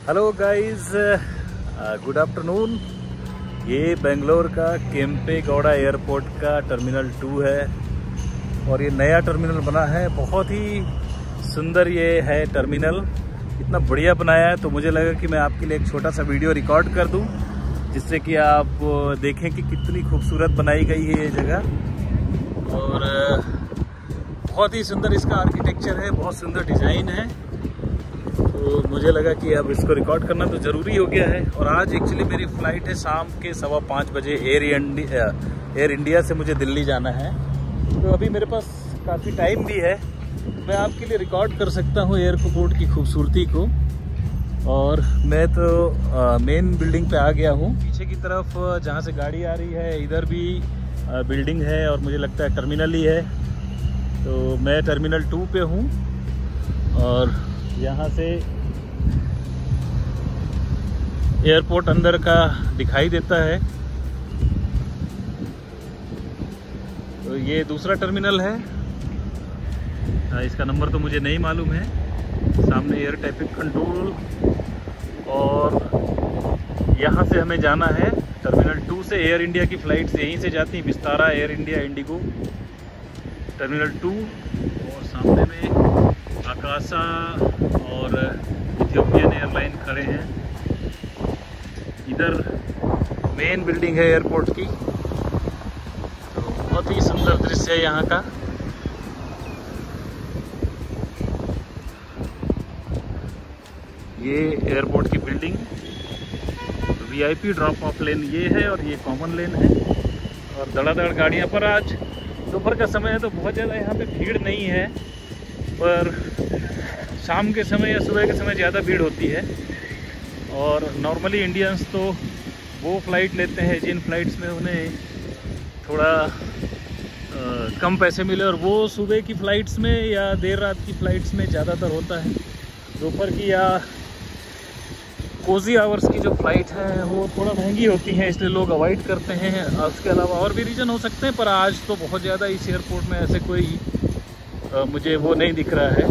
Hello guys, good afternoon. ये बेंगलोर का Kempe Gowda airport का टर्मिनल 2 है और ये नया टर्मिनल बना है। बहुत ही सुंदर ये है टर्मिनल, इतना बढ़िया बनाया है। तो मुझे लगा कि मैं आपके लिए एक छोटा सा वीडियो रिकॉर्ड कर दूं, जिससे कि आप देखें कि कितनी खूबसूरत बनाई गई है ये जगह। और बहुत ही सुंदर इसका आर्किटेक्चर है, बहुत सुंदर डिज़ाइन है। तो मुझे लगा कि अब इसको रिकॉर्ड करना तो ज़रूरी हो गया है। और आज एक्चुअली मेरी फ़्लाइट है शाम के 5:15 बजे एयर इंडिया से मुझे दिल्ली जाना है। तो अभी मेरे पास काफ़ी टाइम भी है, मैं आपके लिए रिकॉर्ड कर सकता हूँ एयरपोर्ट की खूबसूरती को। और मैं तो मेन बिल्डिंग पे आ गया हूँ। पीछे की तरफ जहाँ से गाड़ी आ रही है इधर भी बिल्डिंग है और मुझे लगता है टर्मिनल ही है। तो मैं टर्मिनल 2 पे हूँ और यहाँ से एयरपोर्ट अंदर का दिखाई देता है। तो ये दूसरा टर्मिनल है, इसका नंबर तो मुझे नहीं मालूम है। सामने एयर ट्रैफिक कंट्रोल और यहाँ से हमें जाना है टर्मिनल 2 से। एयर इंडिया की फ़्लाइट्स यहीं से जाती हैं, Vistara, air India, Indigo, terminal 2। और सामने में आकाशा और इथियोपियन एयरलाइन खड़े हैं। इधर मेन बिल्डिंग है एयरपोर्ट की। तो बहुत ही सुंदर दृश्य है यहाँ का। ये एयरपोर्ट की बिल्डिंग, वीआईपी ड्रॉप ऑफ लेन ये है और ये कॉमन लेन है। और धड़ाधड़ गाड़ियाँ पर आज दोपहर का समय है तो बहुत ज़्यादा यहाँ पे भीड़ नहीं है, पर शाम के समय या सुबह के समय ज़्यादा भीड़ होती है। और नॉर्मली इंडियंस तो वो फ़्लाइट लेते हैं जिन फ़्लाइट्स में उन्हें थोड़ा कम पैसे मिले, और वो सुबह की फ़्लाइट्स में या देर रात की फ़्लाइट्स में ज़्यादातर होता है। दोपहर की या कोज़ी आवर्स की जो फ़्लाइट है वो थोड़ा महंगी होती हैं, इसलिए लोग अवॉइड करते हैं। उसके अलावा और भी रीज़न हो सकते हैं, पर आज तो बहुत ज़्यादा इस एयरपोर्ट में ऐसे कोई मुझे वो नहीं दिख रहा है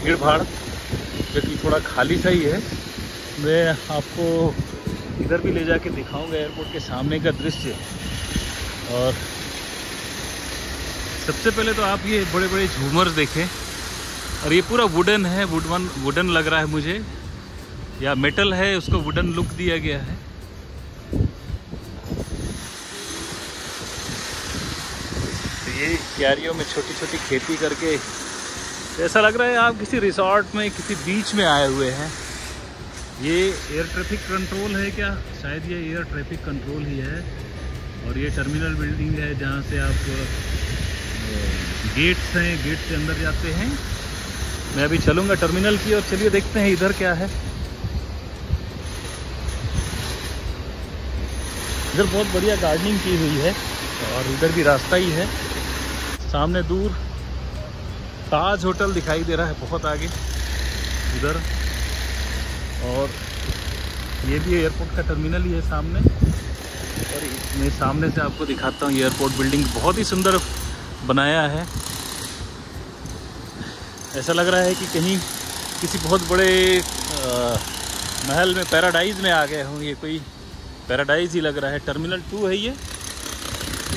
भीड़ भाड़, जबकि थोड़ा खाली सा ही है। मैं आपको इधर भी ले जाके दिखाऊंगा एयरपोर्ट के सामने का दृश्य। और सबसे पहले तो आप ये बड़े बड़े झूमर देखें, और ये पूरा वुडन है, वुडन लग रहा है मुझे, या मेटल है, उसको वुडन लुक दिया गया है। तो ये क्यारियों में छोटी छोटी खेती करके ऐसा लग रहा है आप किसी रिसोर्ट में, किसी बीच में आए हुए हैं। ये एयर ट्रैफिक कंट्रोल है क्या? शायद ये एयर ट्रैफिक कंट्रोल ही है। और ये टर्मिनल बिल्डिंग है जहाँ से आप गेट्स हैं, गेट से अंदर जाते हैं। मैं अभी चलूँगा टर्मिनल की और चलिए देखते हैं इधर क्या है। इधर बहुत बढ़िया गार्डनिंग की हुई है और इधर भी रास्ता ही है। सामने दूर ताज होटल दिखाई दे रहा है बहुत आगे उधर। और ये भी एयरपोर्ट का टर्मिनल ही है सामने। और मैं सामने से आपको दिखाता हूँ एयरपोर्ट बिल्डिंग, बहुत ही सुंदर बनाया है। ऐसा लग रहा है कि कहीं किसी बहुत बड़े महल में, पैराडाइज में आ गए हों। ये कोई पैराडाइज ही लग रहा है। टर्मिनल 2 है ये।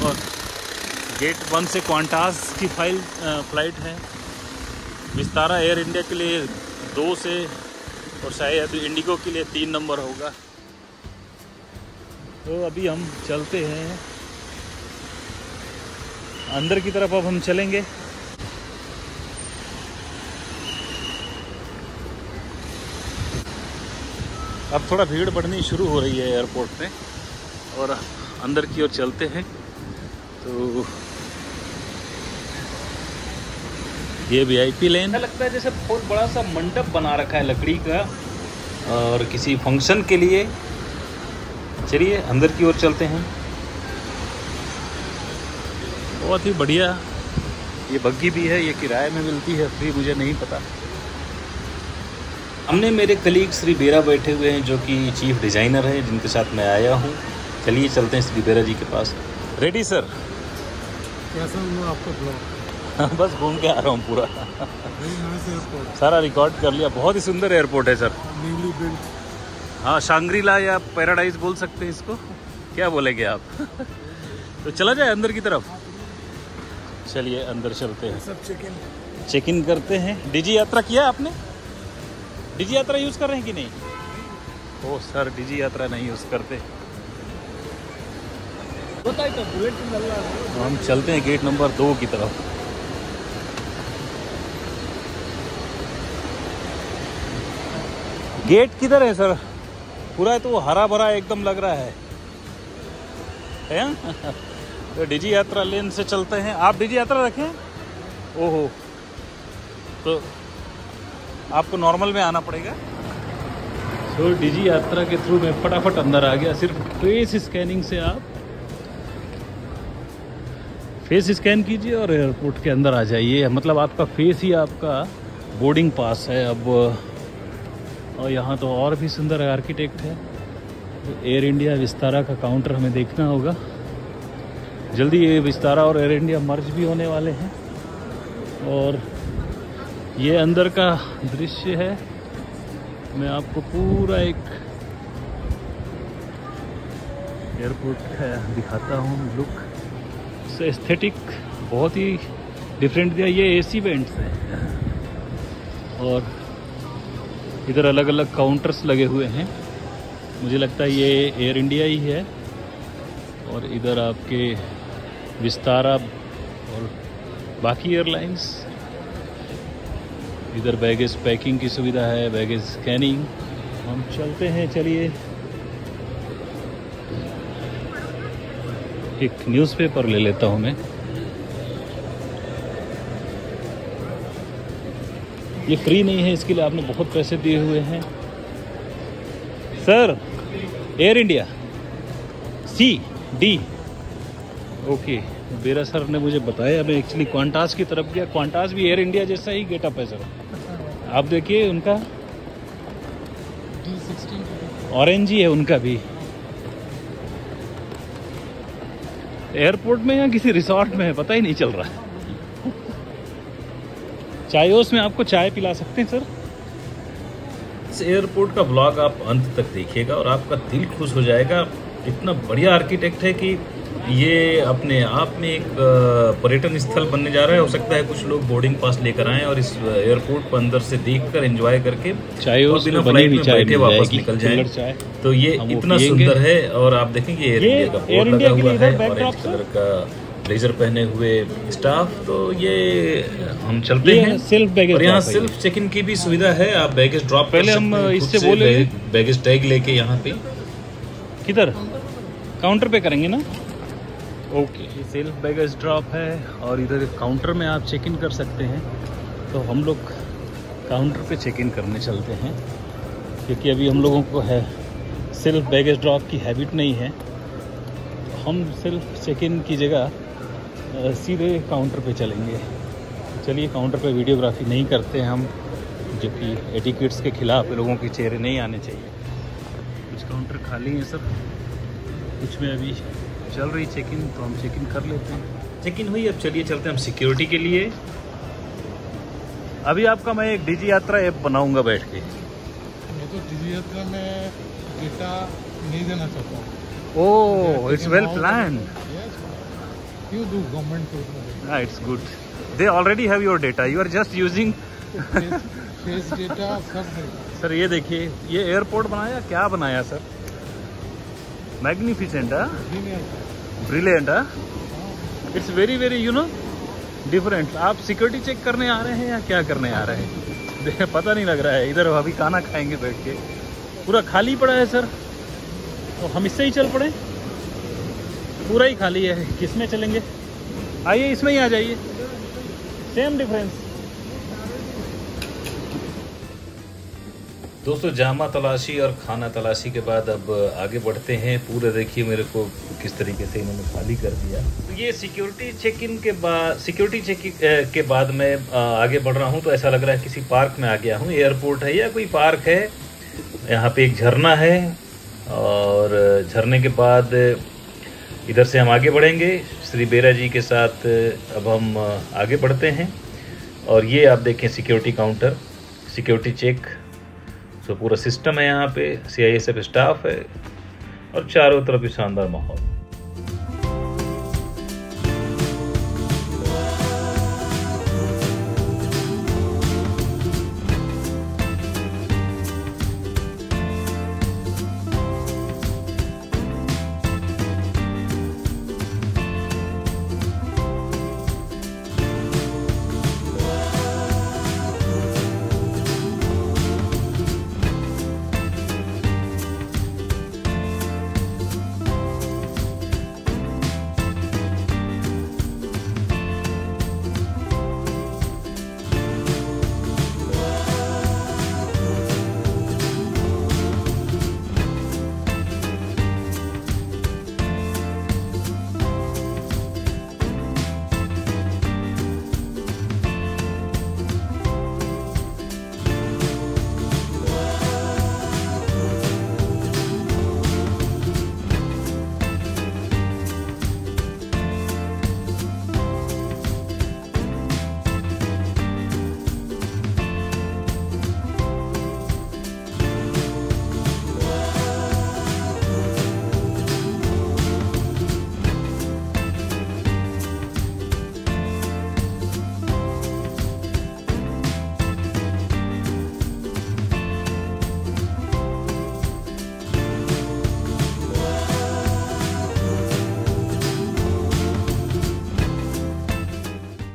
और गेट 1 से क्वांटास की फ़्लाइट है। विस्तारा एयर इंडिया के लिए 2 से, और शायद इंडिगो के लिए 3 नंबर होगा। तो अभी हम चलते हैं अंदर की तरफ। अब हम चलेंगे। अब थोड़ा भीड़ बढ़नी शुरू हो रही है एयरपोर्ट में और अंदर की ओर चलते हैं। तो ये वीआईपी लेन लगता है जैसे बहुत बड़ा सा मंडप बना रखा है लकड़ी का, और किसी फंक्शन के लिए। चलिए अंदर की ओर चलते हैं। बहुत ही बढ़िया ये बग्गी भी है। ये किराए में मिलती है, फ्री मुझे नहीं पता। हमने मेरे कलीग श्री बेरा बैठे हुए हैं, जो कि चीफ डिज़ाइनर हैं, जिनके साथ मैं आया हूँ। चलिए चलते हैं श्री बेरा जी के पास। Ready sir? कैसा हुआ आपका ब्लॉग? बस घूम के आ रहा हूँ पूरा। सारा रिकॉर्ड कर लिया। बहुत ही सुंदर एयरपोर्ट है सर। हाँ, शांग्रीला या पैराडाइज बोल सकते हैं इसको, क्या बोलेंगे आप? तो चला जाए अंदर की तरफ। चलिए अंदर चलते हैं। सब चेक इन करते हैं। डिजी यात्रा किया आपने? डिजी यात्रा यूज़ कर रहे हैं कि नहीं? ओ सर, डिजी यात्रा नहीं यूज़ करते। तो हम चलते हैं गेट नंबर 2 की तरफ। गेट किधर है सर? पूरा तो हरा भरा एकदम लग रहा है तो डिजी यात्रा लेन से चलते हैं। आप डिजी यात्रा रखें? ओहो, तो आपको नॉर्मल में आना पड़ेगा। तो डिजी यात्रा के थ्रू मैं फटाफट अंदर आ गया। सिर्फ फेस स्कैनिंग से आप फेस स्कैन कीजिए और एयरपोर्ट के अंदर आ जाइए। मतलब आपका फेस ही आपका बोर्डिंग पास है अब। और यहाँ तो और भी सुंदर आर्किटेक्ट है। एयर इंडिया विस्तारा का काउंटर हमें देखना होगा। जल्दी ये विस्तारा और एयर इंडिया मर्ज भी होने वाले हैं। और ये अंदर का दृश्य है। मैं आपको पूरा एक एयरपोर्ट का दिखाता हूँ लुक। एस्थेटिक बहुत ही डिफरेंट दिया। ये एसी वेंट्स है और इधर अलग अलग काउंटर्स लगे हुए हैं। मुझे लगता है ये एयर इंडिया ही है। और इधर आपके विस्तारा और बाकी एयरलाइंस। इधर बैगेज पैकिंग की सुविधा है, बैगेज स्कैनिंग। हम चलते हैं, चलिए। एक न्यूज़पेपर ले लेता हूँ मैं। ये फ्री नहीं है, इसके लिए आपने बहुत पैसे दिए हुए हैं। Sir, air India CD okay. बेरा सर ने मुझे बताया। मैं एक्चुअली क्वांटास की तरफ गया। क्वांटास भी एयर इंडिया जैसा ही गेटअप है सर। आप देखिए उनका ऑरेंज ही है उनका भी। एयरपोर्ट में या किसी रिसोर्ट में है पता ही नहीं चल रहा है। चायोस में आपको चाय पिला सकते हैं सर। इस एयरपोर्ट का ब्लॉग आप अंत तक देखिएगा और आपका दिल खुश हो जाएगा। इतना बढ़िया आर्किटेक्ट है कि ये अपने आप में एक पर्यटन स्थल बनने जा रहा है। हो सकता है कुछ लोग बोर्डिंग पास लेकर आएं और इस एयरपोर्ट पर अंदर से देखकर एंजॉय करके बिना फ्लाइट में बैठे वापस निकल जाएं। तो ये इतना सुंदर है। और आप देखेंगे एयर इंडिया का बोर्ड लगा हुआ है, ऑरेंज कलर का ब्लेजर पहने हुए स्टाफ। तो ये हम चलते हैं सेल्फ बैगेज। और यहाँ सेल्फ चेक इन की भी सुविधा है। आप बैगेज ड्रॉप पहले हम इससे बोले बैगेज टैग लेके यहाँ पे किधर काउंटर पे करेंगे ना। ओके, ये सेल्फ बैगेज ड्रॉप है और इधर काउंटर में आप चेक इन कर सकते हैं। तो हम लोग काउंटर पे चेक इन करने चलते हैं क्योंकि अभी हम लोगों को है सेल्फ बैगेज ड्रॉप की हैबिट नहीं है। तो हम सेल्फ चेक इन की जगह सीधे काउंटर पे चलेंगे। चलिए, काउंटर पे वीडियोग्राफी नहीं करते हैं हम, जो कि एटिकेट्स के खिलाफ लोगों के चेहरे नहीं आने चाहिए। कुछ काउंटर खाली हैं सर, कुछ में अभी चल रही चेक इन, तो हम चेक इन कर लेते हैं। चेक इन हुई, अब चलिए चलते हैं हम सिक्योरिटी के लिए। अभी आपका मैं एक डिजी यात्रा ऐप बनाऊंगा बैठ के। मैं तो डिजी यात्रा में डेटा नहीं देना चाहता हूँ। Oh, it's well planned. You do government to it's good. They already have your data. You are just using face data सब। सर ये देखिए, ये एयरपोर्ट बनाया, क्या बनाया sir. Magnificent, brilliant. It's very very different. आप सिक्योरिटी चेक करने आ रहे हैं या क्या करने आ रहे हैं पता नहीं लग रहा है। इधर अभी खाना खाएंगे बैठ के। पूरा खाली पड़ा है सर, तो हम इससे ही चल पड़े। पूरा ही खाली है, किसमें चलेंगे? आइए इसमें ही आ जाइए, सेम डिफरेंस। दोस्तों, जामा तलाशी और खाना तलाशी के बाद अब आगे बढ़ते हैं। पूरे देखिए मेरे को किस तरीके से इन्होंने खाली कर दिया। तो ये सिक्योरिटी चेक इन के बाद मैं आगे बढ़ रहा हूँ तो ऐसा लग रहा है किसी पार्क में आ गया हूँ। एयरपोर्ट है या कोई पार्क है। यहाँ पे एक झरना है और झरने के बाद इधर से हम आगे बढ़ेंगे श्री बेरा जी के साथ। अब हम आगे बढ़ते हैं और ये आप देखें सिक्योरिटी काउंटर, सिक्योरिटी चेक, तो पूरा सिस्टम है यहाँ पे, CISF स्टाफ है और चारों तरफ भी शानदार माहौल।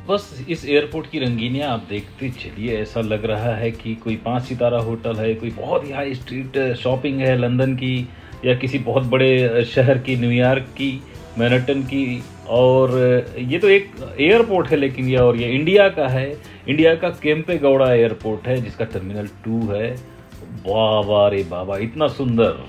बस इस एयरपोर्ट की रंगीनियाँ आप देखते चलिए, ऐसा लग रहा है कि कोई 5 सितारा होटल है, कोई बहुत ही हाई स्ट्रीट शॉपिंग है लंदन की, या किसी बहुत बड़े शहर की, न्यूयॉर्क की, मैनहट्टन की। और ये तो एक एयरपोर्ट है, लेकिन ये इंडिया का है, इंडिया का केम्पेगौड़ा एयरपोर्ट है जिसका टर्मिनल 2 है। वाह वाह रे बाबा, इतना सुंदर।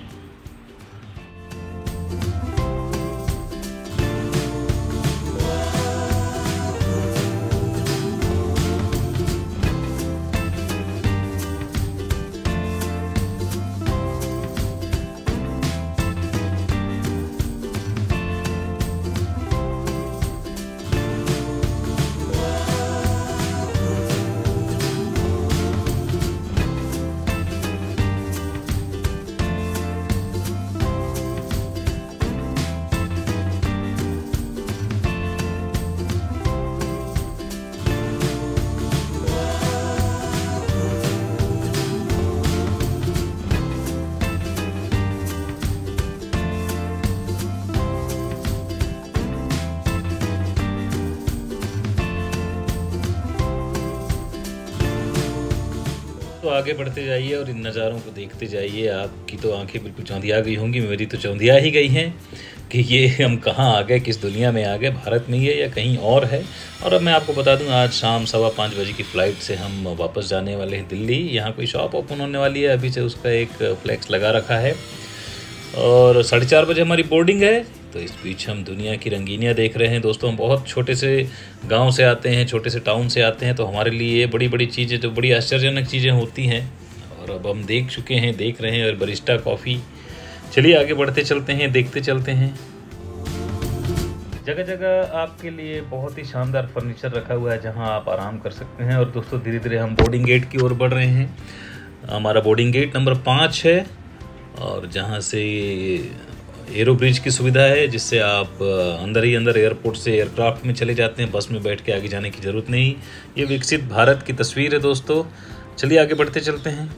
तो आगे बढ़ते जाइए और इन नज़ारों को देखते जाइए। आपकी तो आंखें बिल्कुल चौंधिया गई होंगी, मेरी तो चौंधिया ही गई हैं कि ये हम कहाँ आ गए, किस दुनिया में आ गए, भारत में ही है या कहीं और है। और अब मैं आपको बता दूं, आज शाम 5:15 बजे की फ़्लाइट से हम वापस जाने वाले हैं दिल्ली। यहाँ कोई शॉप ओपन होने वाली है, अभी से उसका एक फ्लैक्स लगा रखा है और 4:30 बजे हमारी बोर्डिंग है। तो इस बीच हम दुनिया की रंगीनियाँ देख रहे हैं। दोस्तों, हम बहुत छोटे से गांव से आते हैं, छोटे से टाउन से आते हैं, तो हमारे लिए बड़ी बड़ी चीज़ें, जो बड़ी आश्चर्यजनक चीज़ें होती हैं, और अब हम देख चुके हैं, देख रहे हैं। और बरिस्टा कॉफ़ी, चलिए आगे बढ़ते चलते हैं, देखते चलते हैं। जगह जगह आपके लिए बहुत ही शानदार फर्नीचर रखा हुआ है जहां आप आराम कर सकते हैं। और दोस्तों, धीरे धीरे हम बोर्डिंग गेट की ओर बढ़ रहे हैं। हमारा बोर्डिंग गेट नंबर 5 है और जहां से एरो ब्रिज की सुविधा है, जिससे आप अंदर ही अंदर एयरपोर्ट से एयरक्राफ्ट में चले जाते हैं, बस में बैठ के आगे जाने की ज़रूरत नहीं। ये विकसित भारत की तस्वीर है दोस्तों। चलिए आगे बढ़ते चलते हैं।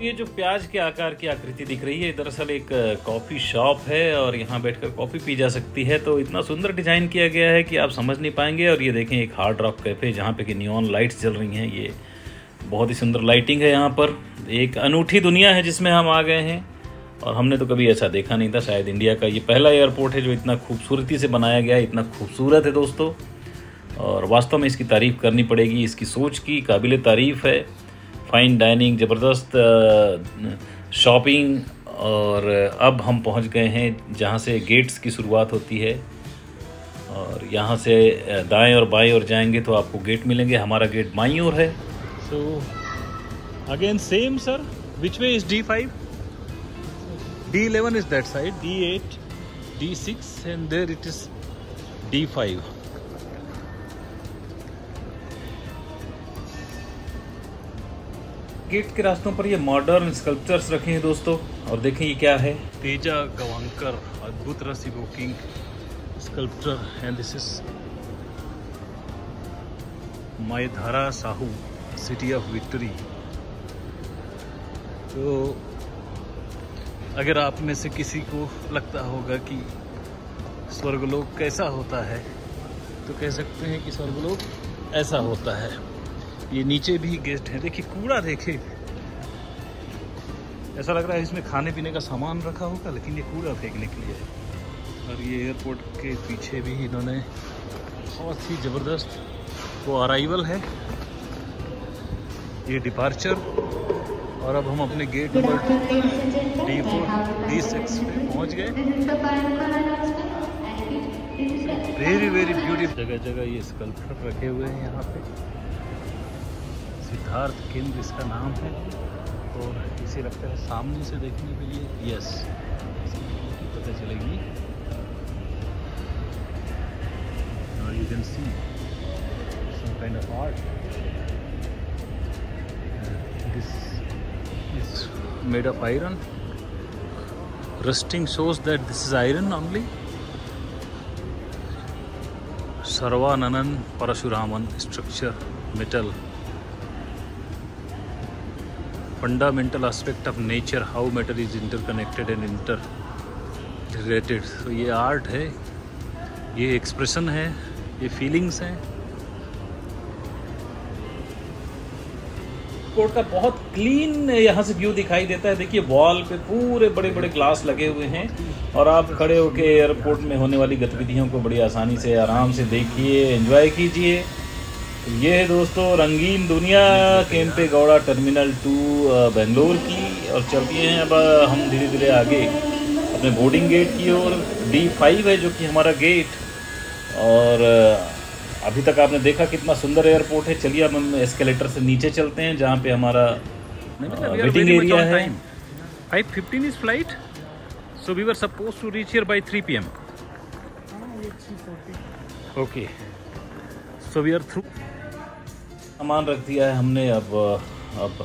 ये जो प्याज के आकार की आकृति दिख रही है, दरअसल एक कॉफ़ी शॉप है और यहाँ बैठकर कॉफ़ी पी जा सकती है। तो इतना सुंदर डिज़ाइन किया गया है कि आप समझ नहीं पाएंगे। और ये देखें, एक हार्ड रॉक कैफ़े जहाँ पे कि नियॉन लाइट्स जल रही हैं। ये बहुत ही सुंदर लाइटिंग है यहाँ पर। एक अनूठी दुनिया है जिसमें हम आ गए हैं और हमने तो कभी ऐसा देखा नहीं था। शायद इंडिया का ये पहला एयरपोर्ट है जो इतना खूबसूरती से बनाया गया है, इतना खूबसूरत है दोस्तों। और वास्तव में इसकी तारीफ़ करनी पड़ेगी, इसकी सोच की काबिल तारीफ़ है। फाइन डाइनिंग, ज़बरदस्त शॉपिंग। और अब हम पहुंच गए हैं जहां से गेट्स की शुरुआत होती है और यहां से दाएं और बाएं ओर जाएंगे तो आपको गेट मिलेंगे। हमारा गेट बाईं ओर है। So again same sir, which way is D5? D11 is that side, D8, D6 and there it is D5. Gate के रास्तों पर ये मॉडर्न स्कल्पचर्स रखे हैं दोस्तों। और देखें ये क्या है, तेजा गवांकर अद्भुत रस evoking sculpture and this is मायधारा साहू सिटी ऑफ विक्ट्री। तो अगर आप में से किसी को लगता होगा कि स्वर्गलोक कैसा होता है तो कह सकते हैं कि स्वर्गलोक ऐसा होता है। ये नीचे भी गेस्ट हैं, देखिए कूड़ा देखिए, ऐसा लग रहा है इसमें खाने पीने का सामान रखा होगा लेकिन ये कूड़ा फेंकने के लिए है। और ये एयरपोर्ट के पीछे भी इन्होंने बहुत ही ज़बरदस्त वो अराइवल है, ये डिपार्चर। और अब हम अपने गेट नंबर D4 D6 पे पहुंच गए। वेरी वेरी ब्यूटीफुल, जगह जगह ये स्कल्पचर रखे हुए हैं यहाँ पे। सिद्धार्थ केंद्र इसका नाम है और इसे लगता है सामने से देखने के लिए यस पता चलेगी। और you can see some kind of art, this is made of iron. Rusting shows that this is iron only. Sarvananand Parashuraman structure, metal. Fundamental aspect of nature, how matter is interconnected and interrelated. So ये art है, ये expression है, ये feelings हैं। Airport का बहुत clean यहाँ से व्यू दिखाई देता है। देखिए वॉल पे पूरे बड़े बड़े ग्लास लगे हुए हैं और आप खड़े होकर एयरपोर्ट में होने वाली गतिविधियों को बड़ी आसानी से आराम से देखिए, एंजॉय कीजिए। तो ये है दोस्तों रंगीन दुनिया केम्पे गौड़ा टर्मिनल 2 बेंगलोर की। और चलते हैं अब हम धीरे धीरे आगे अपने बोर्डिंग गेट की ओर। D5 है जो कि हमारा गेट। और अभी तक आपने देखा कितना सुंदर एयरपोर्ट है। चलिए अब हम एस्केलेटर से नीचे चलते हैं जहाँ पे हमारा वेटिंग एरिया है। 5:15 is flight, so we were suppose to reach here by 3 PM। Okay, so we are through. सामान रख दिया है हमने। अब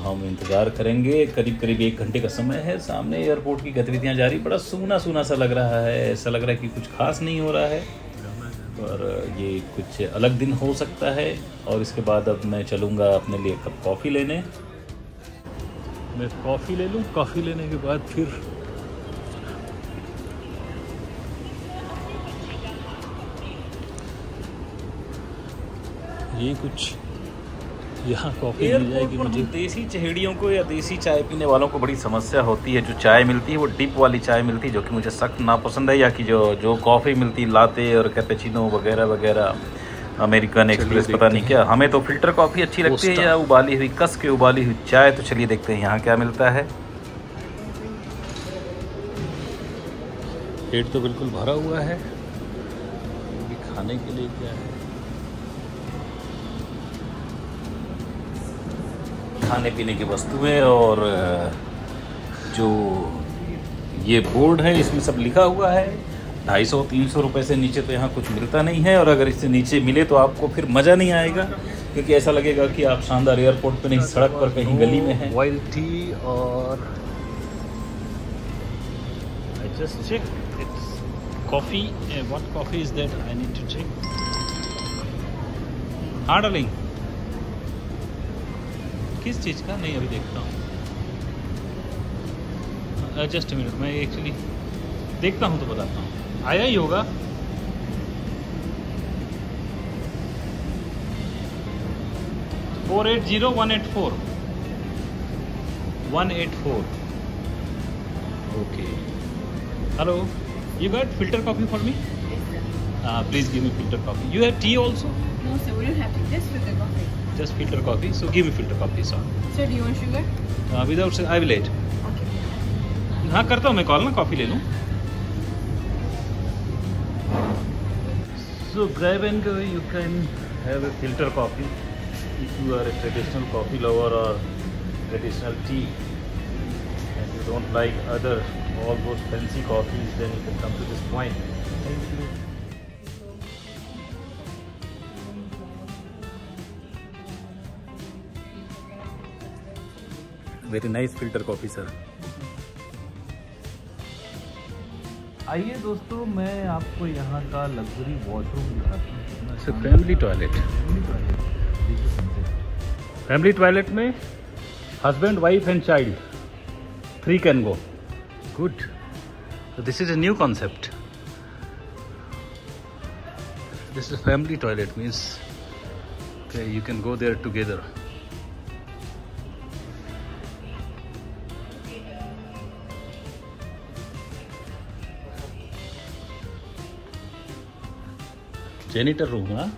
हम इंतज़ार करेंगे। करीब करीब 1 घंटे का समय है। सामने एयरपोर्ट की गतिविधियाँ जारी। बड़ा सूना सूना सा लग रहा है, ऐसा लग रहा है कि कुछ खास नहीं हो रहा है, पर ये कुछ अलग दिन हो सकता है। और इसके बाद अब मैं चलूँगा अपने लिए कप कॉफ़ी लेने। मैं कॉफ़ी ले लूँ, कॉफ़ी लेने के बाद फिर ये कुछ यहाँ कॉफ़ी मिल जाएगी मुझे। देसी चहेड़ियों को या देसी चाय पीने वालों को बड़ी समस्या होती है। जो चाय मिलती है वो डिप वाली चाय मिलती है जो कि मुझे सख्त नापसंद है। या कि जो कॉफ़ी मिलती है लाते और कैपेचिनो वगैरह वगैरह, अमेरिकन एक्सप्रेस, पता नहीं क्या। हमें तो फिल्टर कॉफ़ी अच्छी लगती है या उबाली हुई, कस के उबाली हुई चाय। तो चलिए देखते हैं यहाँ क्या मिलता है। पेट तो बिल्कुल भरा हुआ है। खाने के लिए क्या है, खाने पीने की वस्तुएं। और जो ये बोर्ड है इसमें सब लिखा हुआ है। 250-300 रुपये से नीचे तो यहाँ कुछ मिलता नहीं है। और अगर इससे नीचे मिले तो आपको फिर मज़ा नहीं आएगा, क्योंकि ऐसा लगेगा कि आप शानदार एयरपोर्ट पे नहीं, सड़क पर कहीं गली में हैं। वाइल्ड टी और I just check it's coffee. What coffee is that, I need to check. हाँ डार्लिंग, किस चीज़ का? नहीं, अभी देखता हूँ। जस्ट मिनट, मैं एक्चुअली देखता हूँ तो बताता हूँ। आया ही होगा। $480-184 184. Okay. Hello. You got filter coffee for me? Yes, sir. Please give me filter coffee. You have tea also? No, sir, we don't have to. Just filter coffee. Just filter coffee. So give me filter coffee, sir. Sir, do you want sugar? Without sugar, I will eat. Okay. हाँ करता हूँ मैं call ना coffee ले लूँ. So grab and go. You can have a filter coffee if you are a traditional coffee lover or traditional tea, and you don't like all those fancy coffees. Then you can come to this point. Thank you. Very nice filter coffee, sir. आइए दोस्तों, मैं आपको यहाँ का luxury washroom दिखाता हूँ. Family toilet. Family toilet में husband, wife and child 3 can go. Good. So this is a new concept. This is family toilet, means okay, you can go there together. Janitor room, huh?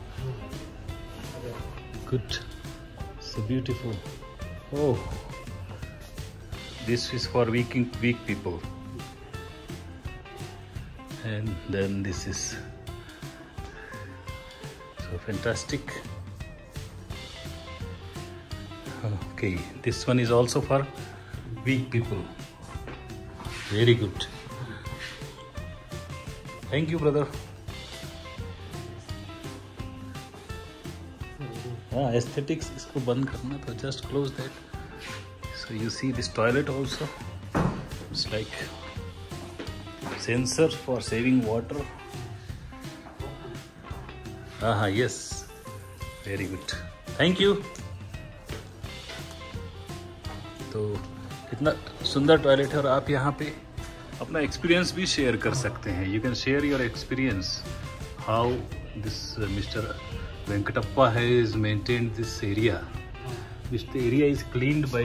Good. So beautiful. Oh, this is for weak people. And then this is so fantastic. Okay, this one is also for weak people. Very good. Thank you, brother. Aesthetics इसको बंद करना, तो just close that. So you see this toilet also. It's like sensors for saving water. Yes, very good. Thank you. तो इतना सुंदर toilet है, और आप यहाँ पे अपना एक्सपीरियंस भी शेयर कर सकते हैं. You can share your experience how this mister Venkatappa has maintained this area. This area is cleaned by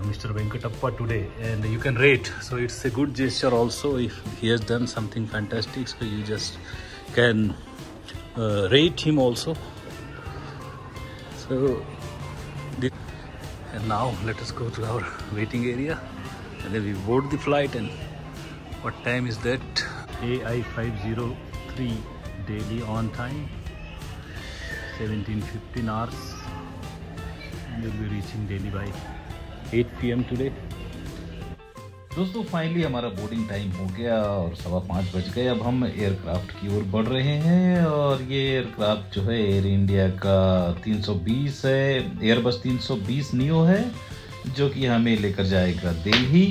Mr. Venkatappa today, and you can rate. So it's a good gesture also if he has done something fantastic. So you just can rate him also. So and now let us go to our waiting area, and then we board the flight. And what time is that? AI 503 Delhi on time. 17:15 hours, and we'll be reaching Delhi by 8 PM today. दोस्तों finally हमारा boarding time हो गया और 5:15 बज गए. अब हम aircraft की ओर बढ़ रहे हैं, और ये एयरक्राफ्ट जो है एयर इंडिया का 320 है, एयरबस 320 नियो है, जो कि हमें लेकर जाएगा दिल्ली.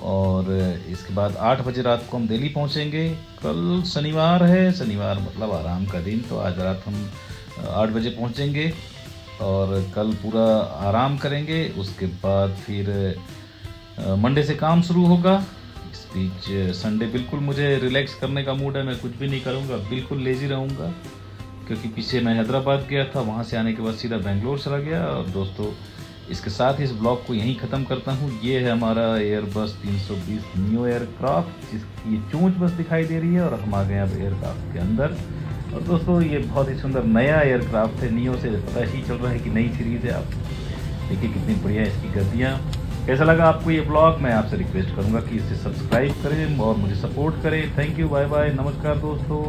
और इसके बाद 8 बजे रात को हम दिल्ली पहुंचेंगे. कल शनिवार है, शनिवार मतलब आराम का दिन, तो आज रात हम 8 बजे पहुंचेंगे और कल पूरा आराम करेंगे. उसके बाद फिर मंडे से काम शुरू होगा. इस बीच संडे बिल्कुल मुझे रिलैक्स करने का मूड है. मैं कुछ भी नहीं करूंगा, बिल्कुल लेजी रहूंगा, क्योंकि पीछे मैं हैदराबाद गया था, वहां से आने के बाद सीधा बेंगलोर चला गया. और दोस्तों इसके साथ ही इस ब्लॉग को यहीं ख़त्म करता हूँ. ये है हमारा एयरबस 320 नियो एयरक्राफ्ट, जिसकी चोंच बस दिखाई दे रही है, और हम आ गए अब एयरक्राफ्ट के अंदर. और दोस्तों ये बहुत ही सुंदर नया एयरक्राफ्ट है. नियो से पता ही चल रहा है कि नई सीरीज़ है. आप देखिए कितनी बढ़िया इसकी गद्दियाँ. कैसा लगा आपको ये ब्लॉग? मैं आपसे रिक्वेस्ट करूँगा कि इसे सब्सक्राइब करें और मुझे सपोर्ट करें. थैंक यू, बाय बाय, नमस्कार दोस्तों.